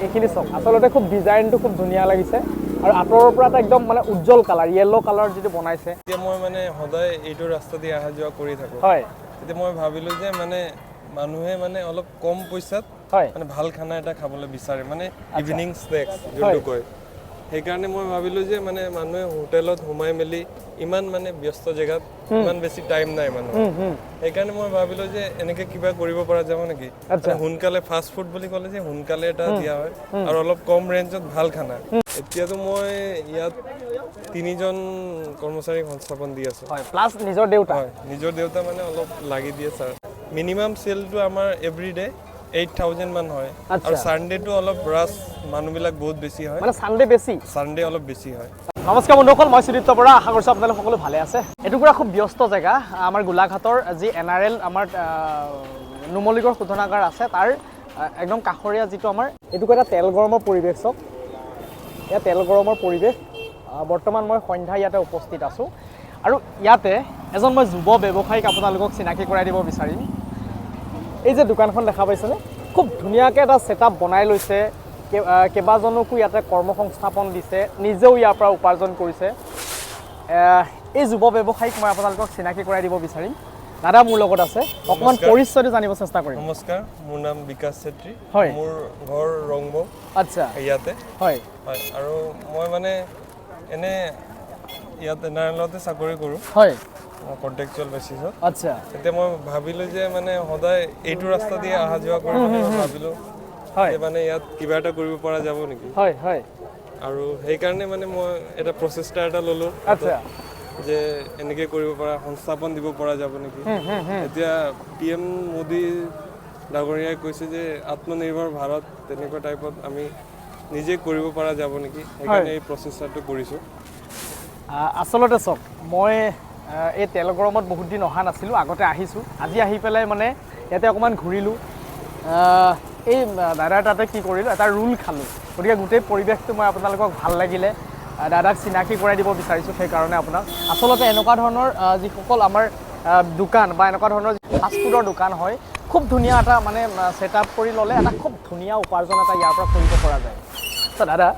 এইখিনি চক আসলতে খুব ডিজাইনটো খুব ধুনীয়া লাগিছে আৰু আতৰৰ পৰা এটা একদম মানে উজ্জ্বল কালাৰ ইয়েলো কালাৰ যেটো বনাইছে এতিয়া মই মানে সদায় এইটো ৰাস্তা দি আহা যোৱা কৰি থাকো হয় এতিয়া মই ভাবিলো যে মানে মানুহে মানে অলপ কম পইচাত মানে ভাল খানা এটা খাবলৈ বিচাৰে মানে ইভিনিং স্নেক্স যোনটো কয় সেইকাৰণে মই ভাবিলো যে মানে মানুহে হোটেলত ঘুমাই মেলি ইমান মানে ব্যস্ত জেগাত ইমান বেছি টাইম নাই মানুহ সেইকাৰণে মই ভাবিলো যে এনেকে কিবা কৰিব পৰা যাব নেকি মানে হুনকালে ফাষ্ট ফুড বুলি ক'লে যে হুনকালে এটা দিয়া হয় আৰু অলপ কম ৰেঞ্জত ভাল খানা এতিয়াতো মই ইয়াত তিনিজন কৰ্মচাৰী সংস্থাপন দি আছো হয় প্লাস নিজৰ দেউতা হয় নিজৰ দেউতা মানে অলপ লাগি দিয়ে স্যাৰ মিনিমাম সেলটো আমাৰ এভৰিডে 8000 মান হয় আৰু সানডে টো অলপ ৰাস মানুহবিলাক বহুত বেছি হয় মানে সানডে অলপ বেছি হয় নমস্কাৰ বন্ধুসকল মই সুদীপ্ত বৰা আশা কৰিছো আপোনালোক সকলো ভালে আছে এটুকুৰা খুব ব্যস্ত জায়গা আমাৰ গোলাঘাটৰ যি এনআৰএল আমাৰ নুমলীগড় শোধনাগাৰ আছে তাৰ একদম কাষৰীয়া যিটো আমাৰ এটুকুৰা এটা তেল গৰমৰ পৰিৱেশ চক ইয়া তেল গৰমৰ পৰিৱেশ বৰ্তমান মই সন্ধ্যা ইয়াতে উপস্থিত আছো আৰু ইয়াতে এজন মই যুৱ ব্যৱসায়িক আপোনালোকক চিনাকি কৰাই দিব বিচাৰিম এই যে দোকানখন দেখা পাইছেনে খুব ধুনীয়াকৈ এটা সেটআপ বনাই লৈছে কেবাজনকো ইয়াতে কৰ্মসংস্থাপন দিছে নিজেও ইয়াৰ পৰা উপাৰ্জন কৰিছে এই যুৱ ব্যৱসায়িক মই আপোনালোকক চিনাকি কৰাই দিব বিচাৰিম দাদা মোৰ লগত আছে অকমান পৰিচয়টো জানিব চেষ্টা কৰিম নমস্কাৰ মোৰ নাম বিকাশ চেত্ৰী হয় মোৰ ঘৰ ৰংবো আচ্ছা ইয়াতে হয় হয় আৰু মই মানে এনে ইয়াতে নাৰায়ণতে চাকৰি কৰো হয় কন্ট্ৰাকচুৱেল বেচিছত আচ্ছা এতিয়া মই ভাবিলো যে মানে সদায় এইটো ৰাস্তা দি আহা যোৱা কৰি ভাবিলো হয় মানে ইয়াত কিবা এটা কৰিব পৰা যাব নেকি হয় হয় আৰু সেই কাৰণে মানে মই এটা প্ৰচেষ্টা এটা ললো আচ্ছা যে এনেকে কৰিব পৰা সংস্থাপন দিব পৰা যাব নেকি এতিয়া পিএম মোদী ডাঙৰীয়াই কৈছে যে আত্মনিৰ্ভৰ ভাৰত তেনেকুৱা টাইপত আমি নিজে কৰিব পৰা যাব নেকি সেইকাৰণে এই প্ৰচেষ্টাটো কৰিছো আসলতে চক মই এই তেল গৰমত বহুত দিন অহা নাছিলোঁ আগতে আহিছোঁ আজি আহি পেলাই মানে ইয়াতে অকণমান ঘূৰিলোঁ এই দাদাৰ তাতে কি কৰিলোঁ এটা ৰোল খালোঁ গতিকে গোটেই পৰিৱেশটো মই আপোনালোকক ভাল লাগিলে দাদাক চিনাকি কৰাই দিব বিচাৰিছোঁ সেইকাৰণে আপোনাক আচলতে এনেকুৱা ধৰণৰ যিসকল আমাৰ দোকান বা এনেকুৱা ধৰণৰ ফাষ্ট ফুডৰ দোকান হয় খুব ধুনীয়া এটা মানে ছেটআপ কৰি ল'লে এটা খুব ধুনীয়া উপাৰ্জন এটা ইয়াৰ পৰা কৰিব পৰা যায় দাদা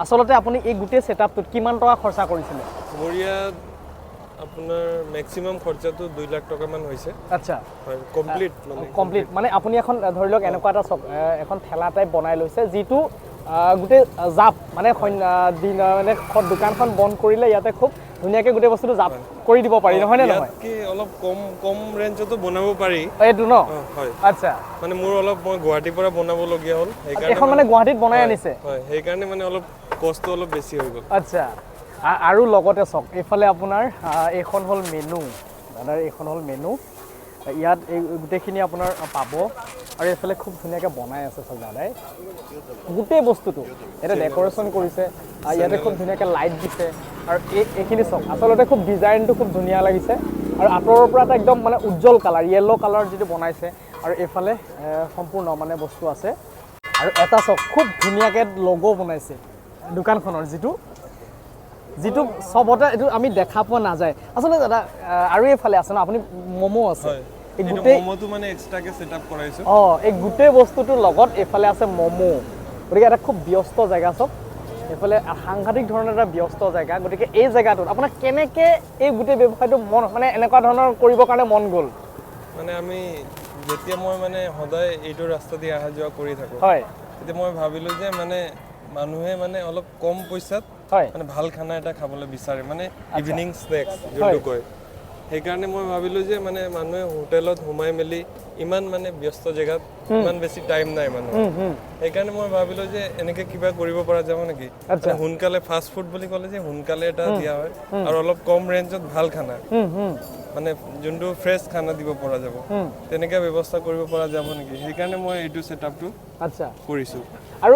আসলতে আপুনি এই গোটেই ছেটআপটোত কিমান টকা খৰচা কৰিছিলে মোৰ ইয়াত আপোনাৰ ম্যাক্সিমাম খৰচাটো 2 লাখ টকা মান হৈছে আচ্ছা হয় কমপ্লিট মানে আপুনি এখন ধৰি লওক এনেকুৱা এটা এখন ঠেলা টাইপ বনাই লৈছে যিটো গোটেই জাপ মানে মানে দোকানখন বন্ধ কৰিলে ইয়াতে খুব ধুনীয়াকৈ গোটেই বস্তুটো জাপ কৰি দিব পাৰি নহয় নে নহয় কি অলপ কম ৰেঞ্জতো বনাব পাৰি এইটো ন হয় আচ্ছা মানে মোৰ অলপ মই গুৱাহাটীৰ পৰা বনাব লগিয়া হ'ল সেইকাৰণে এখন মানে গুৱাহাটীত বনাই আনিছে হয় সেইকাৰণে মানে অলপ কষ্ট অলপ বেছি হৈ গ'ল আচ্ছা আৰু লগতে চক এইফালে আপোনাৰ এইখন হ'ল মেনু দাদাৰ এইখন হ'ল মেনু ইয়াত এই গোটেইখিনি আপোনাৰ পাব আৰু এইফালে খুব ধুনীয়াকৈ বনাই আছে চব দাদাই গোটেই বস্তুটো এটা ডেক'ৰেশ্যন কৰিছে ইয়াতে খুব ধুনীয়াকৈ লাইট দিছে আৰু এইখিনি চক আচলতে খুব ডিজাইনটো খুব ধুনীয়া লাগিছে আৰু আতৰৰ পৰা এটা একদম মানে উজ্জ্বল কালাৰ ইয়েলো কালাৰ যিটো বনাইছে আৰু এইফালে সম্পূৰ্ণ মানে বস্তু আছে আৰু এটা চক খুব ধুনীয়াকৈ লগো বনাইছে দোকানখনৰ যিটো সবতে এইটো আমি দেখা পোৱা নাযায় আচলতে দাদা আৰু এইফালে আছে ন আপুনি মমো আছে এই গোটেই মমোটো মানে এক্সট্ৰাকে সেটআপ কৰাইছো এই গোটেই বস্তুটোৰ লগত এইফালে আছে মমো গতিকে এটা খুব ব্যস্ত জেগা চব এইফালে সাংঘাতিক ধৰণৰ এটা ব্যস্ত জেগা গতিকে এই জেগাটোত আপোনাৰ কেনেকৈ এই গোটেই ব্যৱসায়টো মন মানে এনেকুৱা ধৰণৰ কৰিবৰ কাৰণে মন গ'ল মানে আমি যেতিয়া মই মানে সদায় এইটো ৰাস্তা দি আহা যোৱা কৰি থাকো হয় তেতিয়া মই ভাবিলো যে মানে মানুহে মানে অলপ কম পইচাত মানে ভাল খানা এটা খাবলৈ বিচাৰে মানে ইভিনিং স্নেক্স যোনটো কয় সেইকাৰণে মই ভাবিলো যে মানে মানুহে হোটেলত ঘুমাই মেলি ইমান মানে ব্যস্ত জেগাত ইমান বেছি টাইম নাই মানুহ সেইকাৰণে মই ভাবিলো যে এনেকে কিবা কৰিব পৰা যাব নেকি মানে হুনকালে ফাষ্ট ফুড বুলি ক'লে যে হুনকালে এটা দিয়া হয় আৰু অলপ কম ৰেঞ্জত ভাল খানা মানে যোনটো ফ্ৰেছ খানা দিব পৰা যাব তেনেকা ব্যৱস্থা কৰিব পৰা যাব নেকি সেইকাৰণে মই এইটো সেটআপটো আচ্ছা কৰিছো আৰু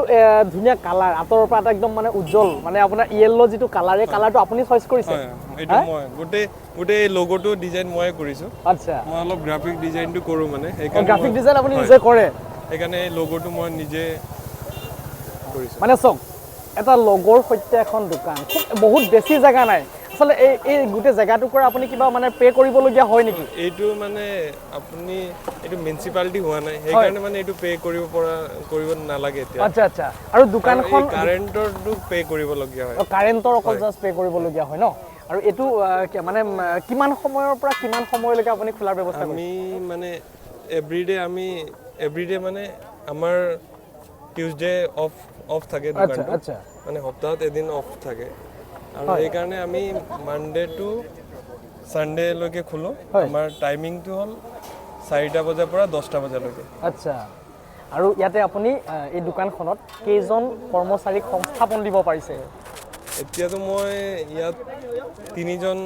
ধুনীয়া কালাৰ আতৰৰ পৰা একদম মানে উজ্জ্বল মানে আপোনাৰ ইয়েলো যিটো কালাৰ এই কালাৰটো আপুনি চইচ কৰিছে এইটো মই গোটেই লোগোটো ডিজাইন মই কৰিছো আচ্ছা মই অলপ গ্ৰাফিক ডিজাইনটো কৰো মানে সেইকাৰণে গ্ৰাফিক ডিজাইন আপুনি নিজে কৰে সেইকাৰণে এই লোগোটো মই নিজে কৰিছো মানে চক এটা লগৰ সৈতে এখন দোকান খুব বহুত বেছি জায়গা নাই আসলে এই গোটেই জেগাটুকুৰ আপুনি কিবা মানে পে কৰিবলগীয়া হয় নেকি এইটো মানে আপুনি এইটো মিউনিসিপালিটি হোৱা নাই সেইকাৰণে মানে এইটো পে কৰিব নালাগে এতিয়া আচ্ছা আচ্ছা আৰু দোকানখন কাৰেণ্টৰটো পে কৰিবলগীয়া হয় কাৰেণ্টৰ অকল জাস্ট পে কৰিবলগীয়া হয় ন আৰু এইটো মানে কিমান সময়ৰ পৰা কিমান সময়লৈকে আপুনি খোলাৰ ব্যৱস্থা কৰে আমি মানে এভৰিডে মানে আমাৰ টিউজডে অফ থাকে দোকানটো আচ্ছা মানে সপ্তাহত এদিন অফ থাকে আৰু সেইকাৰণে আমি মানডে টু সানডে লৈকে খোলো আমাৰ টাইমিংটো হ'ল 4টা বজাৰ পৰা 10টা বজালৈকে আচ্ছা আৰু ইয়াতে আপুনি এই দোকানখনত কেইজন কৰ্মচাৰীক সংস্থাপন দিব পাৰিছে এতিয়াতো মই ইয়াত 3জন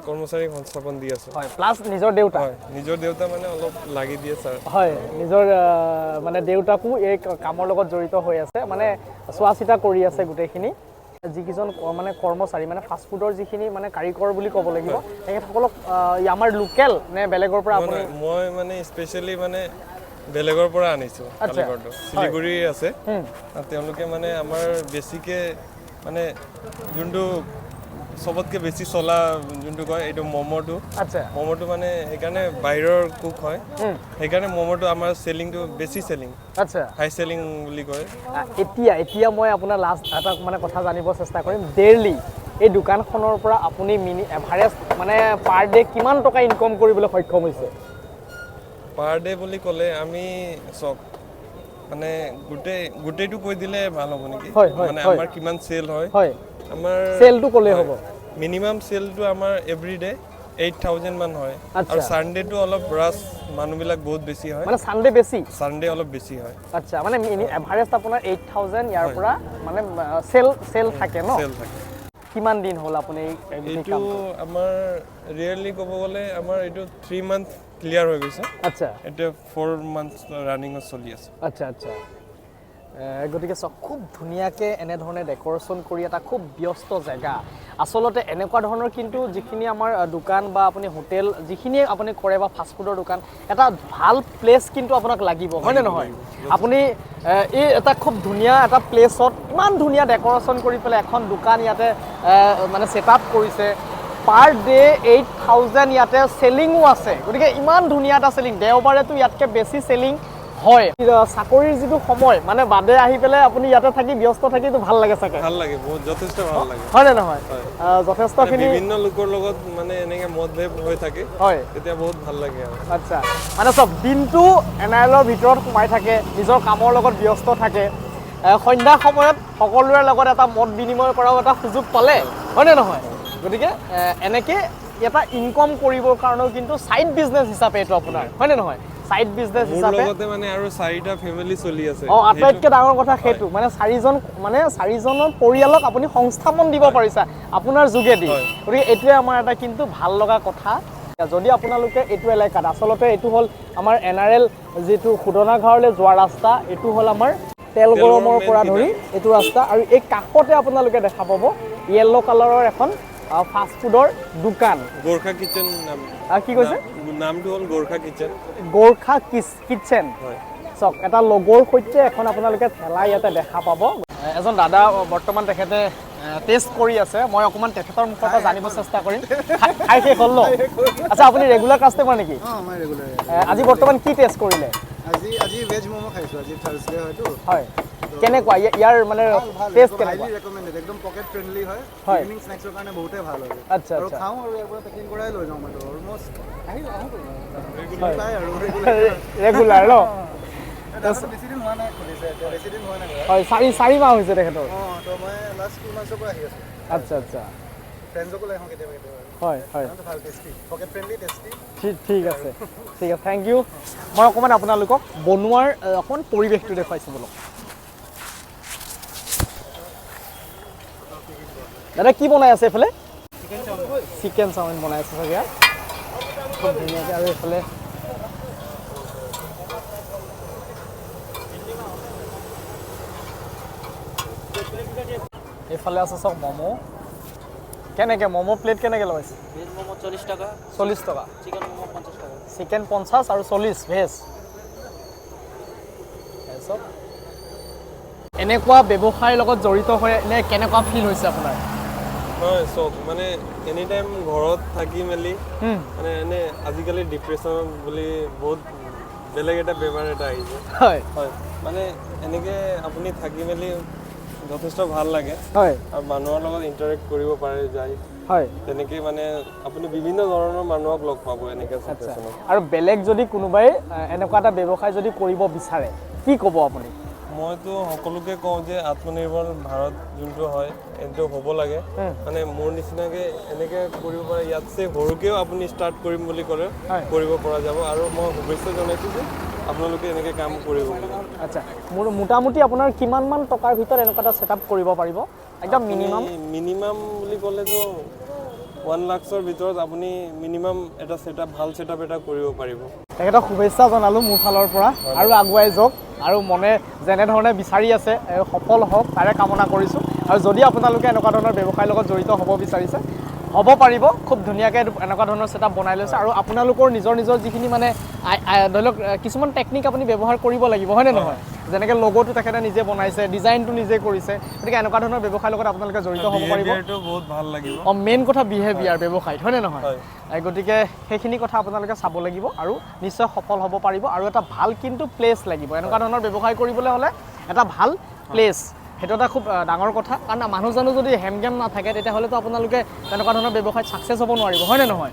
কৰ্মচাৰীক সংস্থাপন দি আছো হয় প্লাস নিজৰ দেউতা হয় নিজৰ দেউতা মানে অলপ লাগি দিয়ে স্যাৰ হয় নিজৰ মানে দেউতাকো এই কামৰ লগত জড়িত হৈ আছে মানে চোৱাচিতা কৰি আছে গোটেইখিনি যিকিজন মানে কৰ্মচাৰী মানে ফাষ্ট ফুডৰ যিখিনি মানে কাৰিকৰ বুলি ক'ব লাগিব তেখেতসকলক আমাৰ লোকেল নে বেলেগৰ পৰা আপুনি মই মানে স্পেশালি মানে বেলেগৰ পৰা আনিছো কাৰিকৰটো শিলিগুৰি আছে তেওঁলোকে মানে আমাৰ বেছিকে মানে যোনটো সবতকে বেছি চলা যোনটো কয় এইটো মমোটো আচ্ছা মমোটো মানে সেইকাৰণে বাহিৰৰ কুক হয় সেইকাৰণে মমোটো আমাৰ সেলিংটো বেছি সেলিং আচ্ছা হাই সেলিং বুলি কয় এতিয়া মই আপোনাৰ লাষ্ট এটা মানে কথা জানিব চেষ্টা কৰিম ডেইলি এই দোকানখনৰ পৰা আপুনি মিনি এভাৰেজ মানে পাৰ ডে কিমান টকা ইনকাম কৰিবলৈ সক্ষম হৈছে পাৰ ডে বুলি ক'লে আমি চক মানে গোটেইটো কৈ দিলে ভাল হ'ব নেকি মানে আমাৰ কিমান সেল হয় আমাৰ সেলটো ক'লে হ'ব মিনিমাম সেলটো আমাৰ এভৰিডে 8000 মান হয় আৰু সানডেটো অলপ ৰাছ মানুহবিলাক বহুত বেছি হয় মানে সানডে অলপ বেছি হয় আচ্ছা মানে এভাৰেজ আপোনাৰ 8000 ইয়াৰ পৰা মানে সেল থাকে ন সেল থাকে কিমান দিন হ'ল আপুনি এইটো আমাৰ ৰিয়েলি ক'ব গ'লে আমাৰ এইটো 3 মান্থ ক্লিয়াৰ হৈ গৈছে আচ্ছা এটা 4 মান্থ ৰানিংত চলি আছে আচ্ছা গতিকে খুব ধুনীয়াকৈ এনেধৰণে ডেকৰেশ্যন কৰি এটা খুব ব্যস্ত জেগা আচলতে এনেকুৱা ধৰণৰ কিন্তু যিখিনি আমাৰ দোকান বা আপুনি হোটেল যিখিনিয়ে আপুনি কৰে বা ফাষ্টফুডৰ দোকান এটা ভাল প্লেচ কিন্তু আপোনাক লাগিব হয়নে নহয় আপুনি এই এটা খুব ধুনীয়া এটা প্লেচত ইমান ধুনীয়া ডেকৰেশ্যন কৰি পেলাই এখন দোকান ইয়াতে মানে ছেট আপ কৰিছে পাৰ ডে 8000 ইয়াতে সেলিংও আছে গতিকে ইমান ধুনীয়া এটা সেলিং দেওবাৰেতো ইয়াতকৈ বেছি সেলিং হয় চাকৰিৰ যিটো সময় মানে বাদে আহি পেলাই আপুনি ইয়াতে থাকি ব্যস্ত থাকিতো ভাল লাগে চাগে ভাল লাগে বহুত যথেষ্ট ভাল লাগে হয় নে নহয় যথেষ্টখিনি বিভিন্ন লোকৰ লগত মানে এনেকৈ মতভেদ হৈ থাকে হয় তেতিয়া বহুত ভাল লাগে আৰু আচ্ছা মানে চব দিনটো এনআইএলৰ ভিতৰত সোমাই থাকে নিজৰ কামৰ লগত ব্যস্ত থাকে সন্ধ্যা সময়ত সকলোৰে লগত এটা মত বিনিময় কৰাও এটা সুযোগ পালে হয়নে নহয় গতিকে এনেকৈ এটা ইনকাম কৰিবৰ কাৰণেও কিন্তু সাইড বিজনেছ হিচাপে এইটো আপোনাৰ হয়নে নহয় সাইড বিজনেছ হিচাপে লগতে মানে আৰু 4টা ফ্যামিলি চলি আছে আটাইতকৈ ডাঙৰ কথা সেইটো মানে 4জনৰ পৰিয়ালক আপুনি সংস্থাপন দিব পাৰিছে আপোনাৰ যোগেদি গতিকে এইটোৱে আমাৰ এটা কিন্তু ভাল লগা কথা যদি আপোনালোকে এইটো এলেকাত আচলতে এইটো হ'ল আমাৰ এনআৰএল যিটো খুদনাঘাৰলৈ যোৱা ৰাস্তা এইটো হ'ল আমাৰ তেল গৰমৰ পৰা ধৰি এইটো ৰাস্তা আৰু এই কাষতে আপোনালোকে দেখা পাব য়েল্লো কালাৰৰ এখন ফাষ্ট ফুডৰ দোকান গোৰখা কিচেন নাম কি কৈছে নামটো হ'ল গোৰখা কিচেন হয় চক এটা লগৰ সৈতে এখন আপোনালোকে ঠেলা ইয়াতে দেখা পাব এজন দাদা বৰ্তমান তেখেতে টেষ্ট কৰি আছে মই অকমান তেখেতৰ মুখৰ পৰা জানিব চেষ্টা কৰিম খাই শেষ হ'ল ন আচ্ছা আপুনি ৰেগুলাৰ কাষ্টমাৰ নেকি মই ৰেগুলাৰ আজি বৰ্তমান কি টেষ্ট কৰিলে আজি ভেজ মমো খাইছো আজি থাৰ্সডে হয়তো হয় কেনেকুৱা ইয়াৰ মানে টেষ্ট কেনেকুৱা ৰেকমেন্ডেড একদম পকেট ফ্ৰেন্ডলি হয় ইভিনিং স্ন্যাক্সৰ কাৰণে বহুতে ভাল হয় আচ্ছা আৰু খাওঁ আৰু ইয়াৰ পৰা পেকিং কৰাই লৈ যাওঁ মই অলমোষ্ট ৰেগুলাৰ ন বেছি দিন হোৱা নাই খুলিছে বেছি দিন হোৱা নাই হয় 4 মাহ হৈছে তেখেতৰ তো মই লাষ্ট 2 মান্থছৰ পৰা আহি আছো আচ্ছা ফ্ৰেণ্ডছকো লৈ আহোঁ কেতিয়াবা হয় ভাল টেষ্টি পকেট ফ্ৰেন্ডলি টেষ্টি ঠিক আছে থেংক ইউ মই অকণমান আপোনালোকক বনোৱাৰ অকণমান পৰিৱেশটো দেখুৱাইছোঁ বলক দাদা কি বনাই আছে এইফালে চিকেন চাওমিন বনাই আছে চাগে খুব ধুনীয়াকৈ আৰু এইফালে এইফালে আছে চব ম'ম' কেনেকৈ ম'ম' প্লেট কেনেকৈ লগাইছে ভেজ ম'ম 40 টাকা 40 টকা চিকেন ম'ম 50 টাকা চিকেন 50 আৰু 40 ভেজ এনেকুৱা ব্যৱসায়ৰ লগত জড়িত হৈ এনে কেনেকুৱা ফিল হৈছে আপোনাৰ হয় চব মানে এনি টাইম ঘৰত থাকি মেলি মানে এনে আজিকালি ডিপ্ৰেছন বুলি বহুত বেলেগ এটা বেমাৰ এটা আহিছে হয় হয় মানে এনেকে আপুনি থাকি মেলি যথেষ্ট ভাল লাগে হয় আৰু মানুহৰ লগত ইণ্টাৰেক্ট কৰিব পাৰে যায় হয় তেনেকৈ মানে আপুনি বিভিন্ন ধৰণৰ মানুহক লগ পাব এনেকৈ চিটুৱেশ্যনত আৰু বেলেগ যদি কোনোবাই এনেকুৱা এটা ব্যৱসায় যদি কৰিব বিচাৰে কি ক'ব আপুনি মইতো সকলোকে কওঁ যে আত্মনিৰ্ভৰ ভাৰত যোনটো হয় এইটো হ'ব লাগে মানে মোৰ নিচিনাকৈ এনেকৈ কৰিব পাৰে ইয়াতছে সৰুকৈও আপুনি ষ্টাৰ্ট কৰিম বুলি ক'লে কৰিব পৰা যাব আৰু মই শুভেচ্ছা জনাইছোঁ যে আপোনালোকে এনেকৈ কাম কৰিব বুলি আচ্ছা মোৰ মোটামুটি আপোনাৰ কিমানমান টকাৰ ভিতৰত এনেকুৱা এটা ছেটআপ কৰিব পাৰিব একদম মিনিমাম বুলি ক'লেতো 1 লাখৰ ভিতৰত আপুনি মিনিমাম এটা ছেটআপ ভাল ছেটআপ এটা কৰিব পাৰিব তেখেতক শুভেচ্ছা জনালোঁ মোৰ ফালৰ পৰা আৰু আগুৱাই যাওক আৰু মনে যেনেধৰণে বিচাৰি আছে সফল হওক তাৰে কামনা কৰিছোঁ আৰু যদি আপোনালোকে এনেকুৱা ধৰণৰ ব্যৱসায়ৰ লগত জড়িত হ'ব বিচাৰিছে হ'ব পাৰিব খুব ধুনীয়াকৈ এনেকুৱা ধৰণৰ ছেটআপ বনাই লৈছে আৰু আপোনালোকৰ নিজৰ যিখিনি মানে ধৰি লওক কিছুমান টেকনিক আপুনি ব্যৱহাৰ কৰিব লাগিব হয়নে নহয় যেনেকৈ লগোটো তেখেতে নিজে বনাইছে ডিজাইনটো নিজে কৰিছে গতিকে এনেকুৱা ধৰণৰ ব্যৱসায়ৰ লগত আপোনালোকে জড়িত হ'ব পাৰিব বহুত ভাল লাগিব মেইন কথা বিহেভিয়াৰ ব্যৱসায়ত হয়নে নহয় গতিকে সেইখিনি কথা আপোনালোকে চাব লাগিব আৰু নিশ্চয় সফল হ'ব পাৰিব আৰু এটা ভাল কিন্তু প্লেচ লাগিব এনেকুৱা ধৰণৰ ব্যৱসায় কৰিবলৈ হ'লে এটা ভাল প্লেচ সেইটো এটা খুব ডাঙৰ কথা কাৰণ মানুহ যদি হেমগেম নাথাকে তেতিয়াহ'লেতো আপোনালোকে তেনেকুৱা ধৰণৰ ব্যৱসায়ত ছাকচেছ হ'ব নোৱাৰিব হয়নে নহয়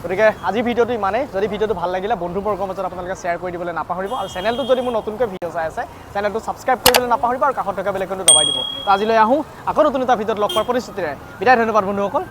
গতিকে আজি ভিডিঅ'টো ইমানেই যদি ভিডিঅ'টো ভাল লাগিলে বন্ধুবৰ্গৰ মাজত আপোনালোকে শ্বেয়াৰ কৰি দিবলৈ নাপাহৰিব আৰু চেনেলটোত যদি মোৰ নতুনকৈ ভিডিঅ' চাই আছে চেনেলটো ছাবস্ক্ৰাইব কৰিবলৈ নাপাহৰিব আৰু কাষত থকা বেল আইকনটো দবাই দিব তো আজিলৈ আহোঁ আকৌ নতুন এটা ভিডিঅ'ত লগ পোৱাৰ প্ৰতিশ্ৰুতিৰে বিদায় ধন্যবাদ বন্ধুসকল